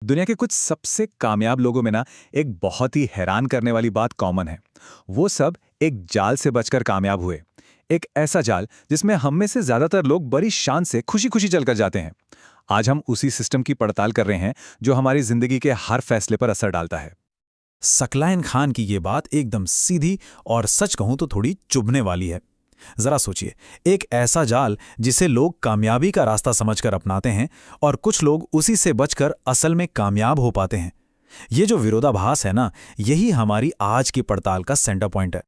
दुनिया के कुछ सबसे कामयाब लोगों में ना एक बहुत ही हैरान करने वाली बात कॉमन है। वो सब एक जाल से बचकर कामयाब हुए। एक ऐसा जाल जिसमें हम में से ज्यादातर लोग बड़ी शान से खुशी खुशी चलकर जाते हैं। आज हम उसी सिस्टम की पड़ताल कर रहे हैं जो हमारी जिंदगी के हर फैसले पर असर डालता है। सकलायन खान की ये बात एकदम सीधी और सच कहूं तो थोड़ी चुभने वाली है। जरा सोचिए, एक ऐसा जाल जिसे लोग कामयाबी का रास्ता समझकर अपनाते हैं और कुछ लोग उसी से बचकर असल में कामयाब हो पाते हैं। ये जो विरोधाभास है ना, यही हमारी आज की पड़ताल का सेंटर पॉइंट है।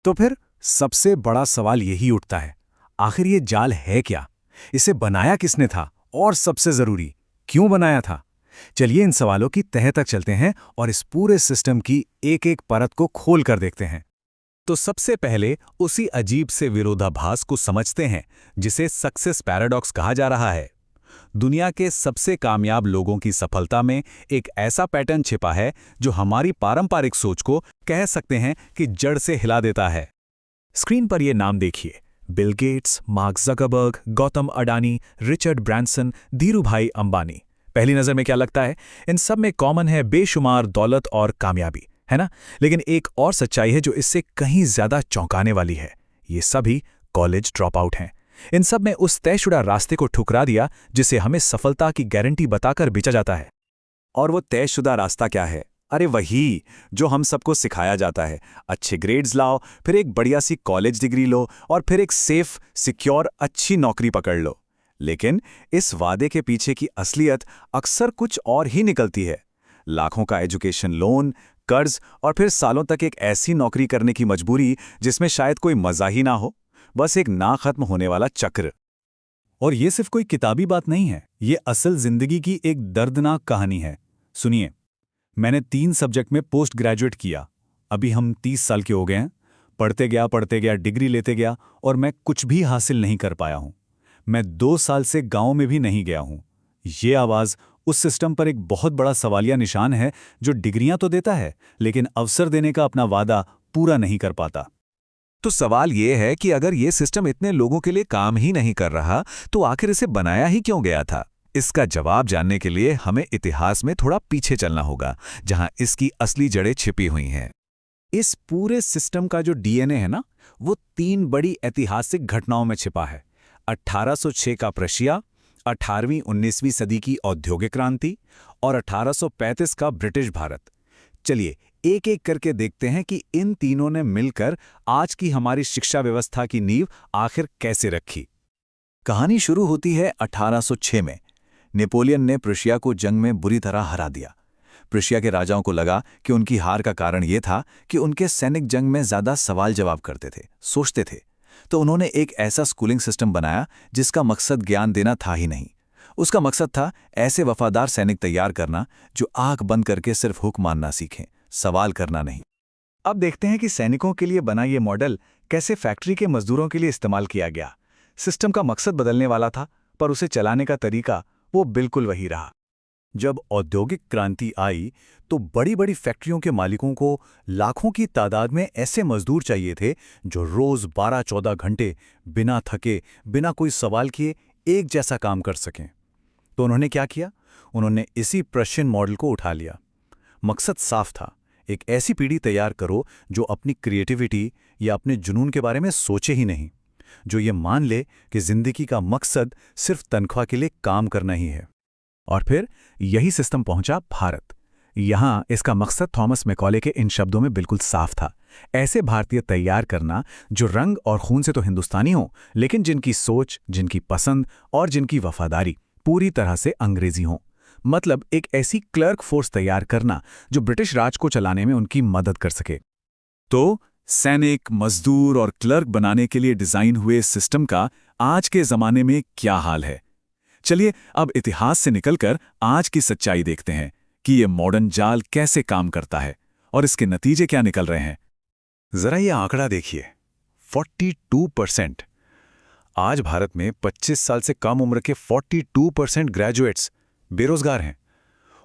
तो फिर सबसे बड़ा सवाल यही उठता है, आखिर ये जाल है क्या? इसे बनाया किसने था? और सबसे जरूरी, क्यों बनाया था? चलिए इन सवालों की तह तक चलते हैं और इस पूरे सिस्टम की एक एक परत को खोल कर देखते हैं। तो सबसे पहले उसी अजीब से विरोधाभास को समझते हैं जिसे सक्सेस पैराडॉक्स कहा जा रहा है। दुनिया के सबसे कामयाब लोगों की सफलता में एक ऐसा पैटर्न छिपा है जो हमारी पारंपरिक सोच को कह सकते हैं कि जड़ से हिला देता है। स्क्रीन पर ये नाम देखिए, Bill Gates, mark Zuckerberg, Gautam Adani, Richard Branson, Dhirubhai Ambani. पहली नज़र में क्या लगता है? इन सब में कॉमन है बेशुमार दौलत और कामयाबी, है ना? लेकिन एक और सच्चाई है जो इससे कहीं ज्यादा चौंकाने वाली है। ये सभी कॉलेज ड्रॉप आउट हैं। इन सब में उस तयशुदा रास्ते को ठुकरा दिया जिसे हमें सफलता की गारंटी बताकर बेचा जाता है। और वो तयशुदा रास्ता क्या है? अरे वही जो हम सबको सिखाया जाता है। अच्छे ग्रेड्स लाओ, फिर एक बढ़िया सी कॉलेज डिग्री लो और फिर एक सेफ, सिक्योर, अच्छी नौकरी पकड़ लो। लेकिन इस वादे के पीछे की असलियत अक्सर कुछ और ही निकलती है। लाखों का एजुकेशन लोन, कर्ज और फिर सालों तक एक ऐसी नौकरी करने की मजबूरी जिसमें शायद कोई मजा ही ना हो, बस एक ना खत्म होने वाला चक्र। और ये सिर्फ कोई किताबी बात नहीं है, ये असल जिंदगी की एक दर्दनाक कहानी है। सुनिए, मैंने 3 सब्जेक्ट में पोस्ट ग्रेजुएट किया। अभी हम 30 साल के हो गए हैं। पढ़ते गया, डिग्री लेते गया और मैं कुछ भी हासिल नहीं कर पाया हूं। मैं 2 साल से गांव में भी नहीं गया हूं। ये आवाज उस सिस्टम पर एक बहुत बड़ा सवालिया निशान है जो डिग्रियां तो देता है लेकिन अवसर देने का अपना वादा पूरा नहीं कर पाता। तो सवाल ये है कि अगर ये सिस्टम इतने लोगों के लिए काम ही नहीं कर रहा, तो आखिर इसे बनाया ही क्यों गया था? इसका जवाब जानने के लिए हमें इतिहास में थोड़ा पीछे चलना होगा, जहां इसकी असली जड़ें छिपी हुई हैं। इस पूरे सिस्टम का जो डीएनए है ना, वो 3 बड़ी ऐतिहासिक घटनाओं में छिपा है। 1806 का प्रशिया, 18वीं-19वीं सदी की औद्योगिक क्रांति और 1835 का ब्रिटिश भारत। चलिए एक एक करके देखते हैं कि इन तीनों ने मिलकर आज की हमारी शिक्षा व्यवस्था की नींव आखिर कैसे रखी। कहानी शुरू होती है 1806 में। नेपोलियन ने प्रुशिया को जंग में बुरी तरह हरा दिया। प्रुशिया के राजाओं को लगा कि उनकी हार का कारण यह था कि उनके सैनिक जंग में ज्यादा सवाल जवाब करते थे, सोचते थे। तो उन्होंने एक ऐसा स्कूलिंग सिस्टम बनाया जिसका मकसद ज्ञान देना था ही नहीं। उसका मकसद था ऐसे वफादार सैनिक तैयार करना जो आंख बंद करके सिर्फ हुक्म मानना सीखें, सवाल करना नहीं। अब देखते हैं कि सैनिकों के लिए बना ये मॉडल कैसे फैक्ट्री के मजदूरों के लिए इस्तेमाल किया गया। सिस्टम का मकसद बदलने वाला था, पर उसे चलाने का तरीका वो बिल्कुल वही रहा। जब औद्योगिक क्रांति आई तो बड़ी बड़ी फैक्ट्रियों के मालिकों को लाखों की तादाद में ऐसे मजदूर चाहिए थे जो रोज 12-14 घंटे बिना थके, बिना कोई सवाल किए एक जैसा काम कर सकें। तो उन्होंने क्या किया? उन्होंने इसी प्रशियन मॉडल को उठा लिया। मकसद साफ था, एक ऐसी पीढ़ी तैयार करो जो अपनी क्रिएटिविटी या अपने जुनून के बारे में सोचे ही नहीं, जो ये मान ले कि जिंदगी का मकसद सिर्फ तनख्वाह के लिए काम करना ही है। और फिर यही सिस्टम पहुंचा भारत। यहां इसका मकसद थॉमस मैकॉले के इन शब्दों में बिल्कुल साफ था, ऐसे भारतीय तैयार करना जो रंग और खून से तो हिंदुस्तानी हो, लेकिन जिनकी सोच, जिनकी पसंद और जिनकी वफादारी पूरी तरह से अंग्रेजी हो। मतलब एक ऐसी क्लर्क फोर्स तैयार करना जो ब्रिटिश राज को चलाने में उनकी मदद कर सके। तो सैनिक, मजदूर और क्लर्क बनाने के लिए डिजाइन हुए सिस्टम का आज के जमाने में क्या हाल है? चलिए अब इतिहास से निकलकर आज की सच्चाई देखते हैं कि ये मॉडर्न जाल कैसे काम करता है और इसके नतीजे क्या निकल रहे हैं। जरा ये आंकड़ा देखिए, 42%। आज भारत में 25 साल से कम उम्र के 42% ग्रेजुएट्स बेरोजगार हैं।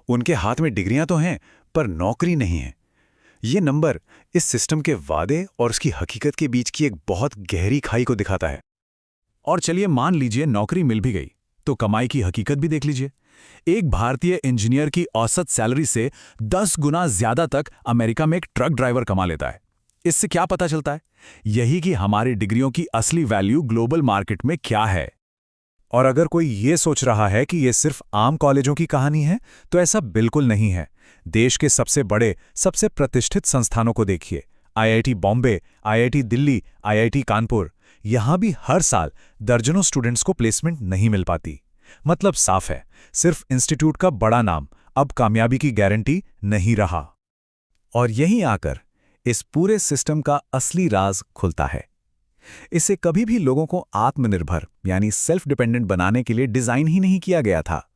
उनके हाथ में डिग्रियां तो हैं, पर नौकरी नहीं है। ये नंबर इस सिस्टम के वादे और उसकी हकीकत के बीच की एक बहुत गहरी खाई को दिखाता है। और चलिए मान लीजिए नौकरी मिल भी गई, तो कमाई की हकीकत भी देख लीजिए। एक भारतीय इंजीनियर की औसत सैलरी से 10 गुना ज्यादा तक अमेरिका में एक ट्रक ड्राइवर कमा लेता है। इससे क्या पता चलता है? यही कि हमारी डिग्रियों की असली वैल्यू ग्लोबल मार्केट में क्या है। और अगर कोई ये सोच रहा है कि ये सिर्फ आम कॉलेजों की कहानी है, तो ऐसा बिल्कुल नहीं है। देश के सबसे बड़े, सबसे प्रतिष्ठित संस्थानों को देखिए। IIT Bombay, IIT Delhi, IIT Kanpur, यहां भी हर साल दर्जनों स्टूडेंट्स को प्लेसमेंट नहीं मिल पाती। मतलब साफ है, सिर्फ इंस्टीट्यूट का बड़ा नाम अब कामयाबी की गारंटी नहीं रहा। और यहीं आकर इस पूरे सिस्टम का असली राज खुलता है। इसे कभी भी लोगों को आत्मनिर्भर यानी सेल्फ डिपेंडेंट बनाने के लिए डिजाइन ही नहीं किया गया था।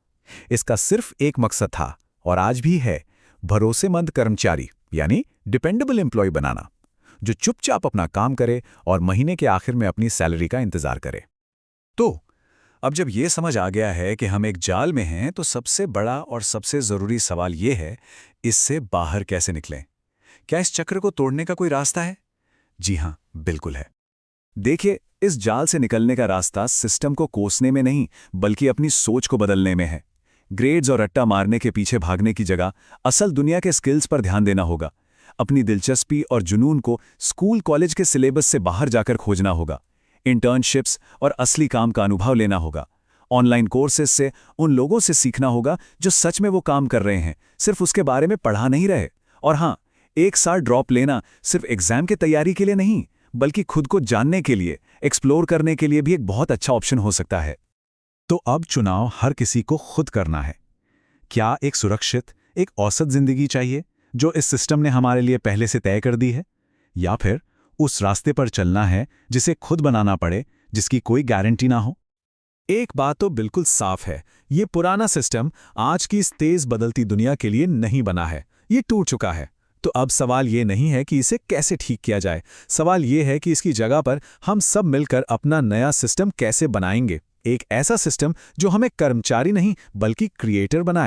इसका सिर्फ एक मकसद था, और आज भी है, भरोसेमंद कर्मचारी यानी डिपेंडेबल एम्प्लॉय बनाना, जो चुपचाप अपना काम करे और महीने के आखिर में अपनी सैलरी का इंतजार करे। तो अब जब ये समझ आ गया है कि हम एक जाल में हैं, तो सबसे बड़ा और सबसे ज़रूरी सवाल ये है, इससे बाहर कैसे निकलें? क्या इस चक्र को तोड़ने का कोई रास्ता है? जी हाँ, बिल्कुल है। देखिए, इस जाल से निकलने का रास्ता सिस्टम को कोसने में नहीं, बल्कि अपनी सोच को बदलने में है। ग्रेड्स और रट्टा मारने के पीछे भागने की जगह असल दुनिया के स्किल्स पर ध्यान देना होगा। अपनी दिलचस्पी और जुनून को स्कूल कॉलेज के सिलेबस से बाहर जाकर खोजना होगा। इंटर्नशिप्स और असली काम का अनुभव लेना होगा। ऑनलाइन कोर्सेज से उन लोगों से सीखना होगा जो सच में वो काम कर रहे हैं, सिर्फ उसके बारे में पढ़ा नहीं रहे। और हाँ, एक साल ड्रॉप लेना सिर्फ एग्जाम की तैयारी के लिए नहीं, बल्कि खुद को जानने के लिए, एक्सप्लोर करने के लिए भी एक बहुत अच्छा ऑप्शन हो सकता है। तो अब चुनाव हर किसी को खुद करना है। क्या एक सुरक्षित, एक औसत जिंदगी चाहिए जो इस सिस्टम ने हमारे लिए पहले से तय कर दी है, या फिर उस रास्ते पर चलना है जिसे खुद बनाना पड़े, जिसकी कोई गारंटी ना हो? एक बात तो बिल्कुल साफ है, ये पुराना सिस्टम आज की इस तेज बदलती दुनिया के लिए नहीं बना है, ये टूट चुका है। तो अब सवाल ये नहीं है कि इसे कैसे ठीक किया जाए, सवाल ये है कि इसकी जगह पर हम सब मिलकर अपना नया सिस्टम कैसे बनाएंगे। एक ऐसा सिस्टम जो हमें कर्मचारी नहीं बल्कि क्रिएटर बनाए।